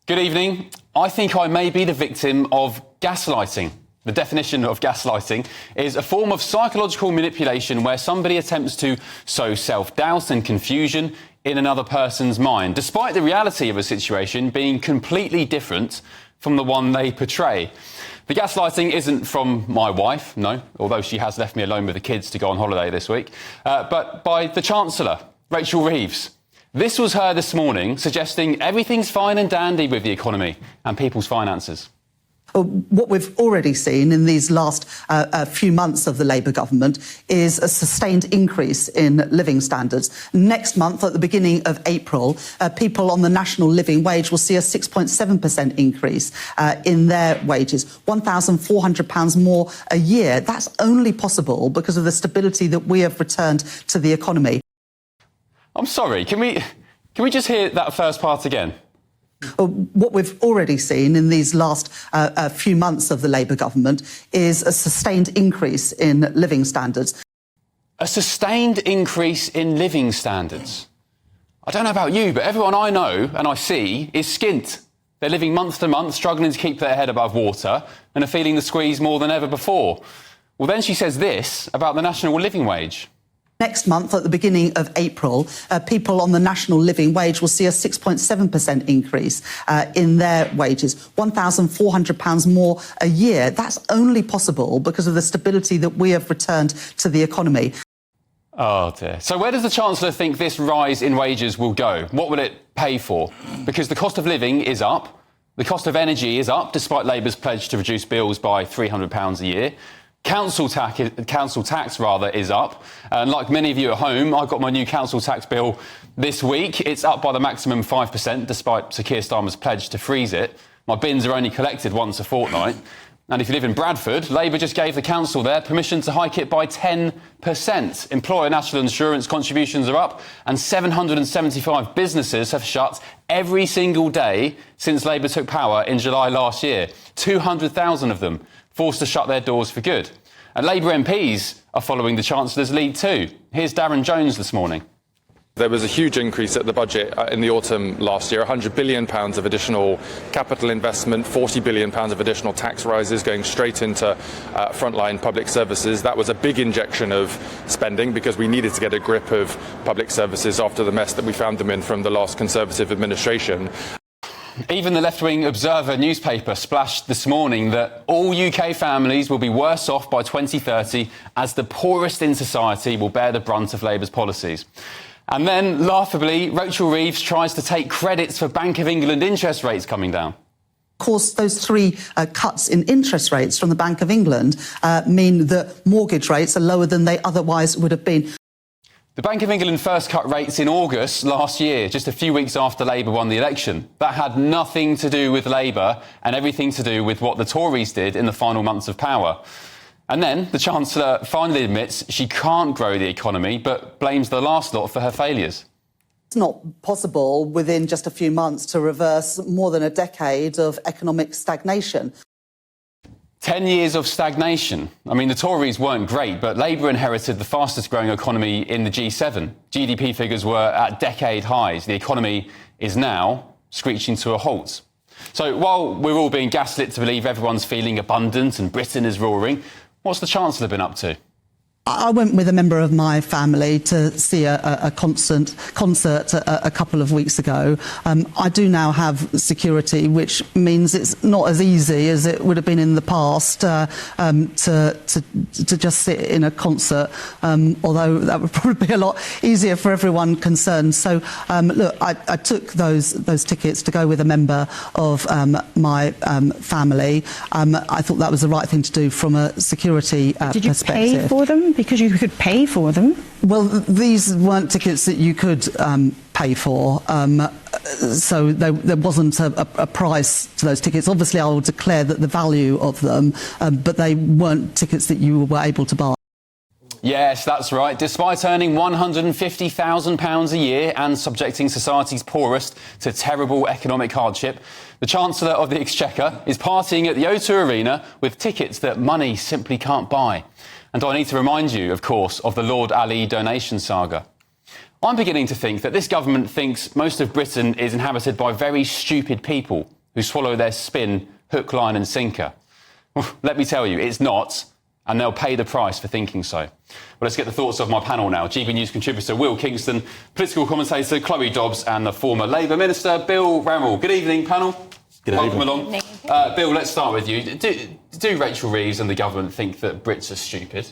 Good evening. I think I may be the victim of gaslighting. The definition of gaslighting is a form of psychological manipulation where somebody attempts to sow self-doubt and confusion in another person's mind, despite the reality of a situation being completely different from the one they portray. The gaslighting isn't from my wife, no, although she has left me alone with the kids to go on holiday this week, but by the Chancellor, Rachel Reeves. This was her this morning, suggesting everything's fine and dandy with the economy and people's finances. What we've already seen in these last few months of the Labour government is a sustained increase in living standards. Next month, at the beginning of April, people on the national living wage will see a 6.7% increase in their wages, £1,400 more a year. That's only possible because of the stability that we have returned to the economy. I'm sorry, can we just hear that first part again? What we've already seen in these last few months of the Labour government is a sustained increase in living standards. A sustained increase in living standards? I don't know about you, but everyone I know and I see is skint. They're living month to month, struggling to keep their head above water and are feeling the squeeze more than ever before. Well, then she says this about the national living wage. Next month, at the beginning of April, people on the national living wage will see a 6.7% increase in their wages, £1,400 more a year. That's only possible because of the stability that we have returned to the economy. Oh dear. So where does the Chancellor think this rise in wages will go? What will it pay for? Because the cost of living is up, the cost of energy is up, despite Labour's pledge to reduce bills by £300 a year. Council tax is up, and like many of you at home, I got my new council tax bill this week. It's up by the maximum 5%, despite Sir Keir Starmer's pledge to freeze it. My bins are only collected once a fortnight, and if you live in Bradford, Labour just gave the council there permission to hike it by 10%. Employer national insurance contributions are up, and 775 businesses have shut every single day since Labour took power in July last year. 200,000 of them forced to shut their doors for good. And Labour MPs are following the Chancellor's lead too. Here's Darren Jones this morning. There was a huge increase at the budget in the autumn last year, £100 billion of additional capital investment, £40 billion of additional tax rises going straight into frontline public services. That was a big injection of spending because we needed to get a grip of public services after the mess that we found them in from the last Conservative administration. Even the left-wing Observer newspaper splashed this morning that all UK families will be worse off by 2030 as the poorest in society will bear the brunt of Labour's policies. And then, laughably, Rachel Reeves tries to take credits for Bank of England interest rates coming down. Of course, those three cuts in interest rates from the Bank of England mean that mortgage rates are lower than they otherwise would have been. The Bank of England first cut rates in August last year, just a few weeks after Labour won the election. That had nothing to do with Labour and everything to do with what the Tories did in the final months of power. And then the Chancellor finally admits she can't grow the economy, but blames the last lot for her failures. It's not possible within just a few months to reverse more than a decade of economic stagnation. 10 years of stagnation. I mean, the Tories weren't great, but Labour inherited the fastest growing economy in the G7. GDP figures were at decade highs. The economy is now screeching to a halt. So while we're all being gaslit to believe everyone's feeling abundant and Britain is roaring, what's the Chancellor been up to? I went with a member of my family to see a concert a couple of weeks ago. I do now have security, which means it's not as easy as it would have been in the past to just sit in a concert, although that would probably be a lot easier for everyone concerned. So, look, I took those tickets to go with a member of my family. I thought that was the right thing to do from a security perspective. Did you pay for them? Because you could pay for them. Well, these weren't tickets that you could pay for, so there wasn't a price to those tickets. Obviously, I will declare that the value of them, but they weren't tickets that you were able to buy. Yes, that's right. Despite earning £150,000 a year and subjecting society's poorest to terrible economic hardship, the Chancellor of the Exchequer is partying at the O2 Arena with tickets that money simply can't buy. And I need to remind you, of course, of the Lord Ali donation saga. I'm beginning to think that this government thinks most of Britain is inhabited by very stupid people who swallow their spin hook, line and sinker? Let me tell you, it's not, and they'll pay the price for thinking so. Well, let's get the thoughts of my panel now. GBNews contributor Will Kingston, political commentator Chloe Dobbs and the former Labour Minister Bill Ramrell. Good evening, panel. Welcome along. Bill, let's start with you. Do Rachel Reeves and the government think that Brits are stupid?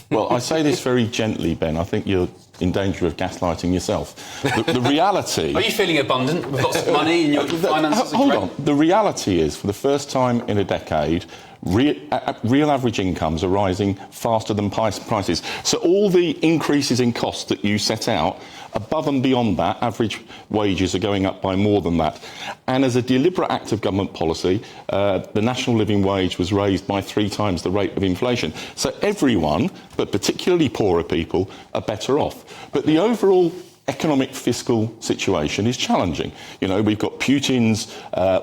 Well, I say this very gently, Ben. I think you're in danger of gaslighting yourself. The reality... Are you feeling abundant with lots of money in your finances? Hold on. The reality is, for the first time in a decade, real average incomes are rising faster than prices. So all the increases in costs that you set out, above and beyond that, average wages are going up by more than that. And as a deliberate act of government policy, the national living wage was raised by 3 times the rate of inflation. So everyone, but particularly poorer people, are better off. But the overall economic fiscal situation is challenging. You know, we've got Putin's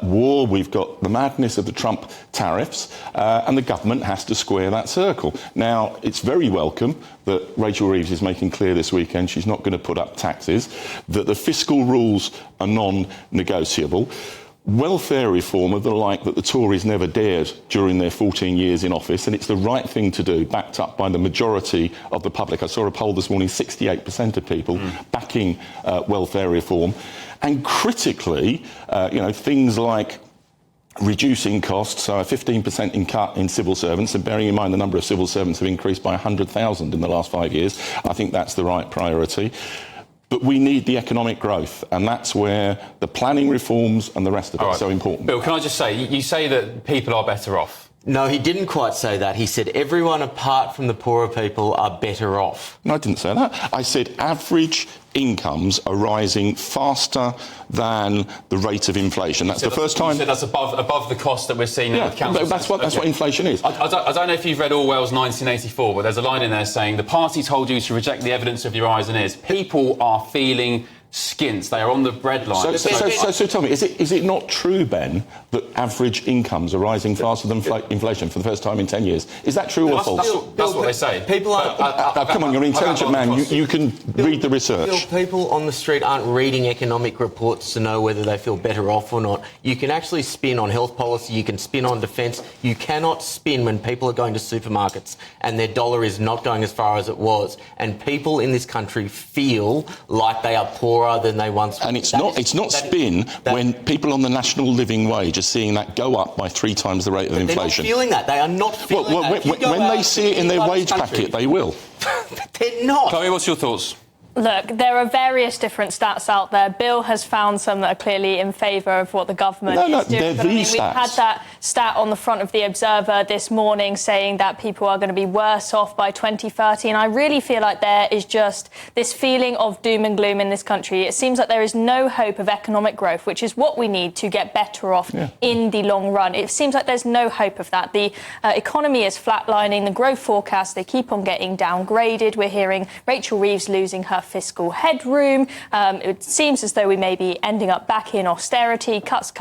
war, we've got the madness of the Trump tariffs, and the government has to square that circle. Now, it's very welcome that Rachel Reeves is making clear this weekend she's not going to put up taxes, that the fiscal rules are non-negotiable. Welfare reform are the like that the Tories never dared during their 14 years in office, and it's the right thing to do, backed up by the majority of the public. I saw a poll this morning, 68% of people backing welfare reform. And critically, things like reducing costs, so a 15% cut in civil servants, and bearing in mind the number of civil servants have increased by 100,000 in the last 5 years, I think that's the right priority. But we need the economic growth, and that's where the planning reforms and the rest of it are so important. Bill, can I just say, you say that people are better off. No, he didn't quite say that. He said everyone apart from the poorer people are better off. No, I didn't say that. I said average incomes are rising faster than the rate of inflation. That's the first time... You said that's above the cost that we're seeing with council. That's what inflation is. I don't know if you've read Orwell's 1984, but there's a line in there saying, the party told you to reject the evidence of your eyes and ears. People are feeling skint. They are on the breadline. So tell me, is it not true, Ben, that average incomes are rising faster than inflation for the first time in 10 years? Is that true or false? That's what they say. People aren't... come on, you're an intelligent man. You can read the research. People on the street aren't reading economic reports to know whether they feel better off or not. You can actually spin on health policy, you can spin on defence. You cannot spin when people are going to supermarkets and their dollar is not going as far as it was. And people in this country feel like they are poorer than they once were. And it's not spin when people on the national living wage are seeing that go up by 3 times the rate of inflation. They're not feeling that. They are not feeling that. When they see it in their wage packet, they will. They're not. Chloe, what's your thoughts? Look, there are various different stats out there. Bill has found some that are clearly in favour of what the government is doing. But we've had that stat on the front of the Observer this morning saying that people are going to be worse off by 2030. And I really feel like there is just this feeling of doom and gloom in this country. It seems like there is no hope of economic growth, which is what we need to get better off in the long run. It seems like there's no hope of that. The economy is flatlining. The growth forecasts, they keep on getting downgraded. We're hearing Rachel Reeves losing her fiscal headroom. It seems as though we may be ending up back in austerity, cuts,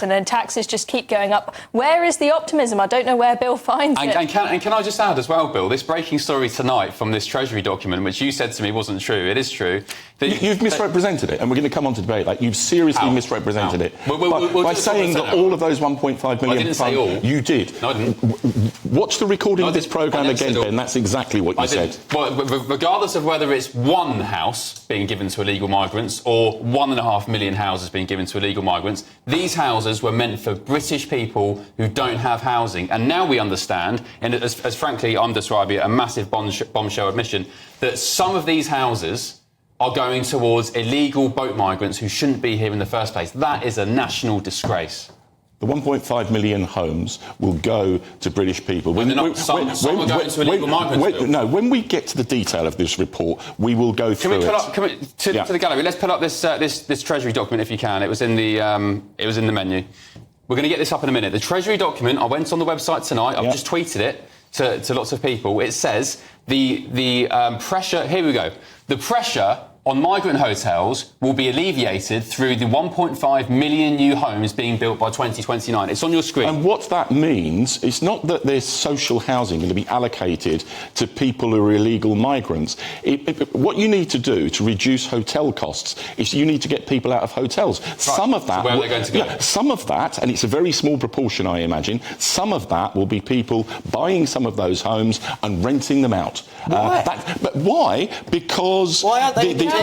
and then taxes just keep going up. Where is the optimism? I don't know where Bill finds it. And can I just add as well, Bill, this breaking story tonight from this Treasury document, which you said to me wasn't true, it is true. You've misrepresented it, and we're going to come on to debate that. You've seriously misrepresented it. By saying that all of those 1.5 million... I didn't say all. You did. No, I didn't. Watch the recording of this programme again, Ben. That's exactly what you said. Well, regardless of whether it's one house being given to illegal migrants or 1.5 million houses being given to illegal migrants, these houses were meant for British people who don't have housing. And now we understand, and as frankly I'm describing it, a massive bombshell admission, that some of these houses are going towards illegal boat migrants who shouldn't be here in the first place. That is a national disgrace. The 1.5 million homes will go to British people. Some are going to illegal migrants. When we get to the detail of this report, we will go through it. To the gallery, let's put up this Treasury document if you can. It was in the menu. We're going to get this up in a minute. The Treasury document, I went on the website tonight. I've just tweeted it to lots of people. It says the pressure... Here we go. The pressure on migrant hotels will be alleviated through the 1.5 million new homes being built by 2029. It's on your screen. And what that means, it's not that there's social housing going to be allocated to people who are illegal migrants. What you need to do to reduce hotel costs is you need to get people out of hotels. Right. Some of that... So where are they going to go? Yeah, some of that, and it's a very small proportion, I imagine, some of that will be people buying some of those homes and renting them out. Why? But why? Because why aren't they the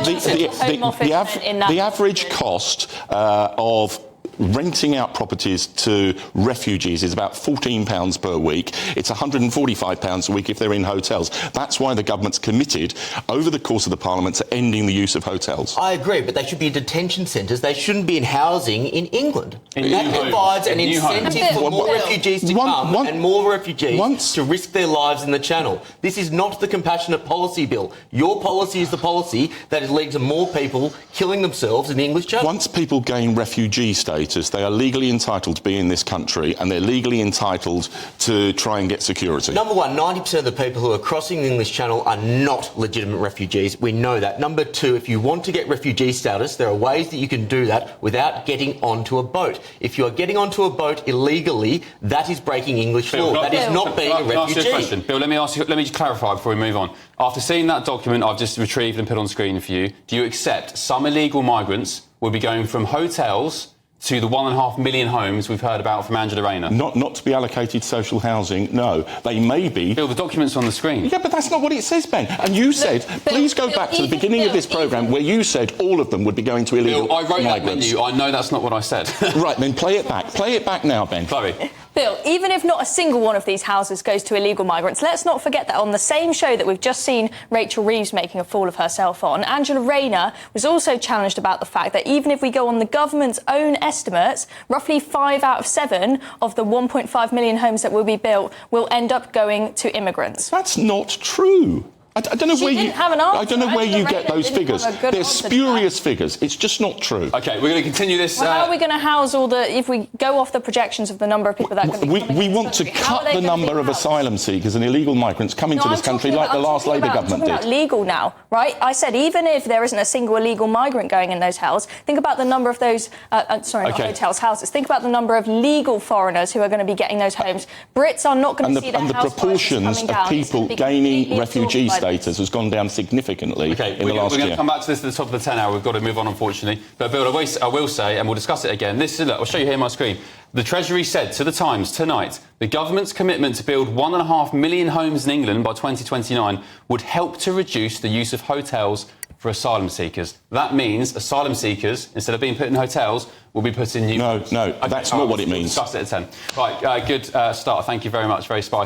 average cost of renting out properties to refugees is about £14 per week. It's £145 a week if they're in hotels. That's why the government's committed over the course of the Parliament to ending the use of hotels. I agree, but they should be in detention centres. They shouldn't be in housing in England. That provides an incentive for more refugees to come and more refugees to risk their lives in the Channel. This is not the compassionate policy bill. Your policy is the policy that is leading to more people killing themselves in the English Channel. Once people gain refugee status, they are legally entitled to be in this country and they're legally entitled to try and get security. Number one, 90% of the people who are crossing the English Channel are not legitimate refugees. We know that. Number two, if you want to get refugee status, there are ways that you can do that without getting onto a boat. If you are getting onto a boat illegally, that is breaking English law. That is not being a refugee. Ask you a question. Bill, let me just clarify before we move on. After seeing that document I've just retrieved and put on screen for you, do you accept some illegal migrants will be going from hotels to the 1.5 million homes we've heard about from Angela Rayner? Not to be allocated social housing, no. They may be... Bill, the document's on the screen. Yeah, but that's not what it says, Ben. And you said, please go back to the beginning of this programme where you said all of them would be going to illegal Bill, I wrote migrants. that menu. I know that's not what I said. Right, then play it back. Play it back now, Ben. Chloe. Bill, even if not a single one of these houses goes to illegal migrants, let's not forget that on the same show that we've just seen Rachel Reeves making a fool of herself on, Angela Rayner was also challenged about the fact that even if we go on the government's own estimates, roughly 5 out of 7 of the 1.5 million homes that will be built will end up going to immigrants. That's not true. I don't know where you. I don't know where you get those figures. They're spurious figures. It's just not true. OK, we're going to continue this. Well, how are we going to house all the? If we go off the projections of the number of people that are going to be coming we want to cut the number of asylum seekers and illegal migrants coming to this country like the last Labour government did. I'm talking about legal now, right? I said even if there isn't a single illegal migrant going in those hotels, think about the number of those. Not hotels, houses. Think about the number of legal foreigners who are going to be getting those homes. Brits are not going to see their house prices coming down. And the proportions of people gaining refugee status has gone down significantly in the last year. We're going to come back to this at the top of the 10 hour. We've got to move on, unfortunately. But, Bill, I will say, and we'll discuss it again, I'll show you here on my screen. The Treasury said to The Times tonight the government's commitment to build 1.5 million homes in England by 2029 would help to reduce the use of hotels for asylum seekers. That means asylum seekers, instead of being put in hotels, will be put in new... No, that's not what it means. We'll discuss it at 10. Right, good start. Thank you very much. Very spicy.